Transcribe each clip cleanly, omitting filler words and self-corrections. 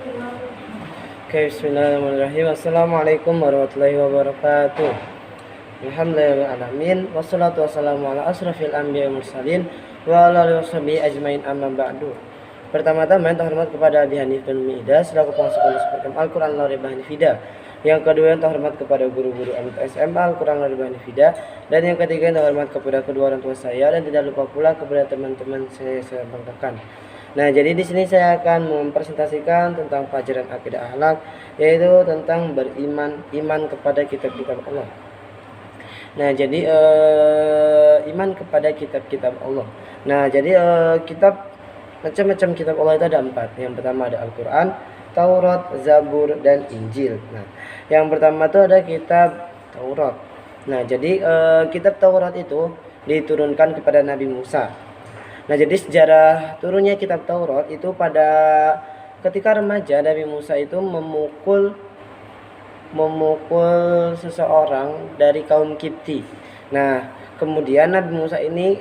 Oke, bismillahirrahmanirrahim. Assalamualaikum warahmatullahi wabarakatuh. Alhamdulillahirrahmanirrahim. Wassalatu wassalamu ala asrafil anbiya mursalin wa ala alihi washabihi ajmain amma ba'du. Pertama-tama yang terhormat kepada Abi Hanif bin Mida selaku pengusaha Pondok Al-Quran Al-Ribah Hanifida. Yang kedua yang terhormat kepada guru-guru Amit SMA Al-Quran Al-Ribah Hanifida. Dan yang ketiga yang terhormat kepada kedua orang tua saya dan tidak lupa pula kepada teman-teman saya banggakan. Nah, jadi di sini saya akan mempresentasikan tentang pelajaran akidah akhlak, yaitu tentang iman kepada kitab-kitab Allah. Nah, jadi iman kepada kitab-kitab Allah. Nah, jadi kitab macam-macam kitab Allah itu ada 4. Yang pertama ada Al-Quran, Taurat, Zabur, dan Injil. Nah, yang pertama itu ada kitab Taurat. Nah, jadi kitab Taurat itu diturunkan kepada Nabi Musa. Nah, jadi sejarah turunnya kitab Taurat itu pada ketika remaja Nabi Musa itu memukul seseorang dari kaum Kipti. Nah, kemudian Nabi Musa ini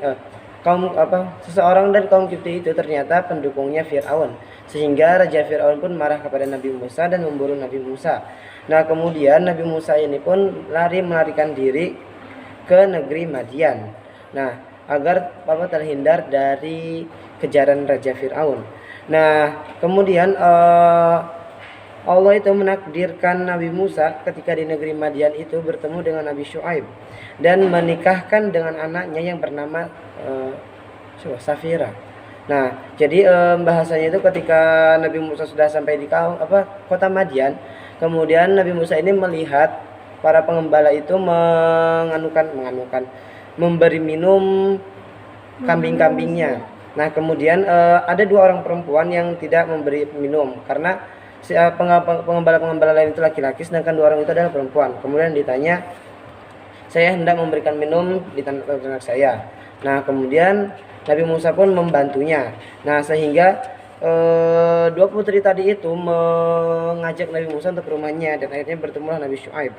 seseorang dari kaum Kipti itu ternyata pendukungnya Fir'aun, sehingga Raja Fir'aun pun marah kepada Nabi Musa dan memburu Nabi Musa. Nah, kemudian Nabi Musa ini pun melarikan diri ke negeri Madian. Nah, agar terhindar dari kejaran Raja Fir'aun. Nah, kemudian Allah itu menakdirkan Nabi Musa ketika di negeri Madian itu bertemu dengan Nabi Syuaib dan menikahkan dengan anaknya yang bernama Safira. Nah, jadi bahasanya itu ketika Nabi Musa sudah sampai di kota Madian, kemudian Nabi Musa ini melihat para pengembala itu memberi minum kambing-kambingnya. Nah, kemudian ada 2 orang perempuan yang tidak memberi minum karena pengembala-pengembala lain itu laki-laki, sedangkan 2 orang itu adalah perempuan. Kemudian ditanya, saya hendak memberikan minum di ternak saya. Nah, kemudian Nabi Musa pun membantunya. Nah, sehingga 2 putri tadi itu mengajak Nabi Musa untuk ke rumahnya dan akhirnya bertemulah Nabi Syuaib.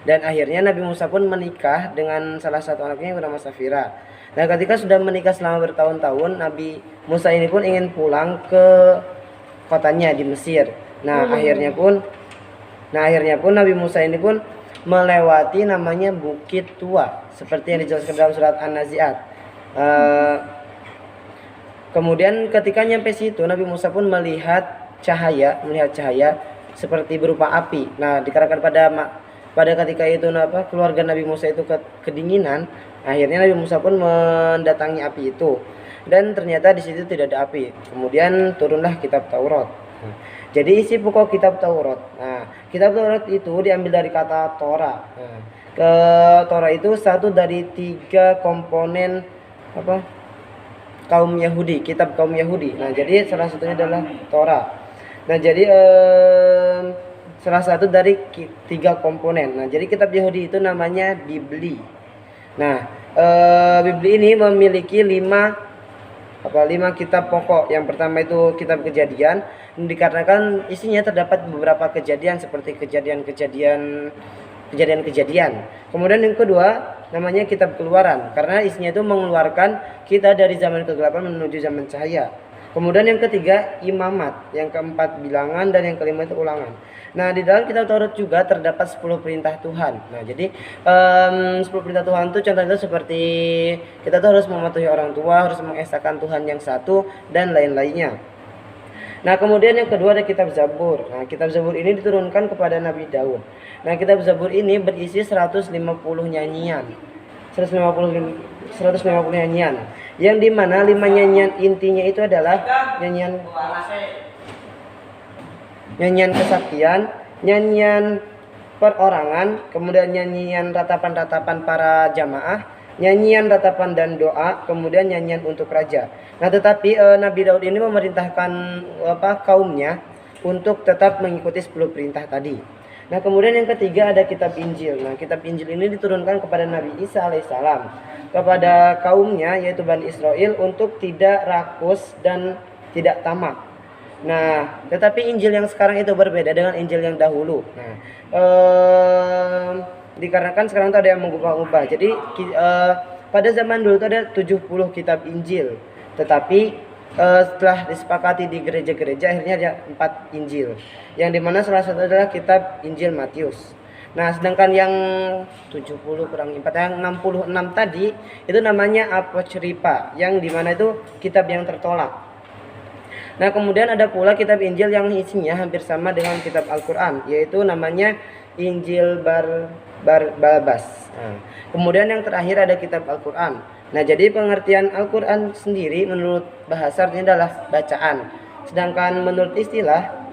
Dan akhirnya Nabi Musa pun menikah dengan salah satu anaknya yang bernama Safira. Nah, ketika sudah menikah selama bertahun-tahun, Nabi Musa ini pun ingin pulang ke kotanya di Mesir. Nah, akhirnya pun Nabi Musa ini pun melewati namanya Bukit Tua, seperti yang dijelaskan dalam surat An-Nazi'at. Kemudian ketika nyampe situ, Nabi Musa pun melihat cahaya seperti berupa api. Nah, dikarenakan pada ketika itu keluarga Nabi Musa itu kedinginan, akhirnya Nabi Musa pun mendatangi api itu. Dan ternyata di situ tidak ada api. Kemudian turunlah kitab Taurat. Nah, jadi isi pokok kitab Taurat. Nah, kitab Taurat itu diambil dari kata Torah. Nah, Torah itu satu dari 3 komponen kaum Yahudi, kitab kaum Yahudi. Nah, jadi salah satunya adalah Torah. Nah, jadi salah satu dari 3 komponen. Nah, jadi kitab Yahudi itu namanya Bibli. Nah, Bibli ini memiliki 5 kitab pokok. Yang pertama itu kitab Kejadian, dikarenakan isinya terdapat beberapa kejadian seperti kejadian. Kemudian yang kedua namanya kitab Keluaran, karena isinya itu mengeluarkan kita dari zaman kegelapan menuju zaman cahaya. Kemudian yang ketiga Imamat, yang keempat Bilangan, dan yang kelima itu Ulangan. Nah, di dalam kitab Taurat juga terdapat 10 perintah Tuhan. Nah, jadi 10 perintah Tuhan itu contohnya seperti kita tuh harus mematuhi orang tua, harus mengesahkan Tuhan yang satu, dan lain-lainnya. Nah, kemudian yang kedua ada kitab Zabur. Nah, kitab Zabur ini diturunkan kepada Nabi Daud. Nah, kitab Zabur ini berisi 150 nyanyian. 150 nyanyian. Yang dimana 5 nyanyian intinya itu adalah nyanyian kesaktian, nyanyian perorangan, kemudian nyanyian ratapan-ratapan para jamaah, nyanyian ratapan dan doa, kemudian nyanyian untuk raja. Nah, tetapi Nabi Daud ini memerintahkan kaumnya untuk tetap mengikuti 10 perintah tadi. Nah, kemudian yang ketiga ada kitab Injil. Nah, kitab Injil ini diturunkan kepada Nabi Isa alaihissalam kepada kaumnya, yaitu Bani Israel, untuk tidak rakus dan tidak tamak. Nah, tetapi Injil yang sekarang itu berbeda dengan Injil yang dahulu. Nah, dikarenakan sekarang itu ada yang mengubah-ubah. Jadi pada zaman dulu itu ada 70 kitab Injil. Tetapi setelah disepakati di gereja-gereja, akhirnya ada 4 Injil, yang dimana salah satu adalah kitab Injil Matius. Nah, sedangkan yang 70 kurang 4, yang 66 tadi itu namanya Apokrifa, yang dimana itu kitab yang tertolak. Nah, kemudian ada pula kitab Injil yang isinya hampir sama dengan kitab Al-Quran, yaitu namanya Injil Barnabas. Nah, kemudian yang terakhir ada kitab Al-Quran. Nah, jadi pengertian Al-Quran sendiri menurut bahasa ini adalah bacaan. Sedangkan menurut istilah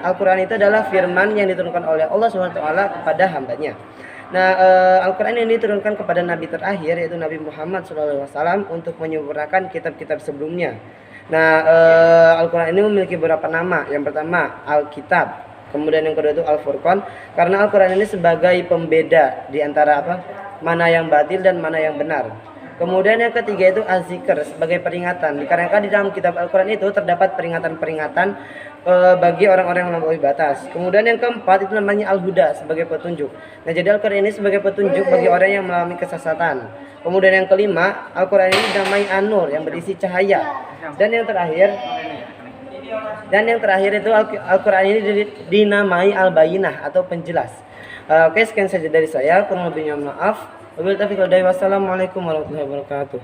Al-Quran itu adalah firman yang diturunkan oleh Allah SWT kepada hambanya. Nah, Al-Quran ini diturunkan kepada Nabi terakhir, yaitu Nabi Muhammad SAW, untuk menyempurnakan kitab-kitab sebelumnya. Nah, Al-Quran ini memiliki beberapa nama. Yang pertama Alkitab, kemudian yang kedua itu Al-Furqan, karena Al-Quran ini sebagai pembeda di antara mana yang batil dan mana yang benar. Kemudian yang ketiga itu Az-Zikr, sebagai peringatan, dikarenakan di dalam kitab Al-Quran itu terdapat peringatan-peringatan bagi orang-orang yang melampaui batas. Kemudian yang keempat itu namanya Al-Huda, sebagai petunjuk. Nah, jadi Al-Quran ini sebagai petunjuk bagi orang yang mengalami kesesatan. Kemudian yang kelima, Al-Quran ini dinamai An-Nur, yang berisi cahaya. Dan yang terakhir itu Al-Quran ini dinamai Al-Bayinah atau penjelas. Oke, sekian saja dari saya. Kurang lebihnya maaf. Wabillahi taufiq wal hidayah. Wassalamualaikum warahmatullahi wabarakatuh.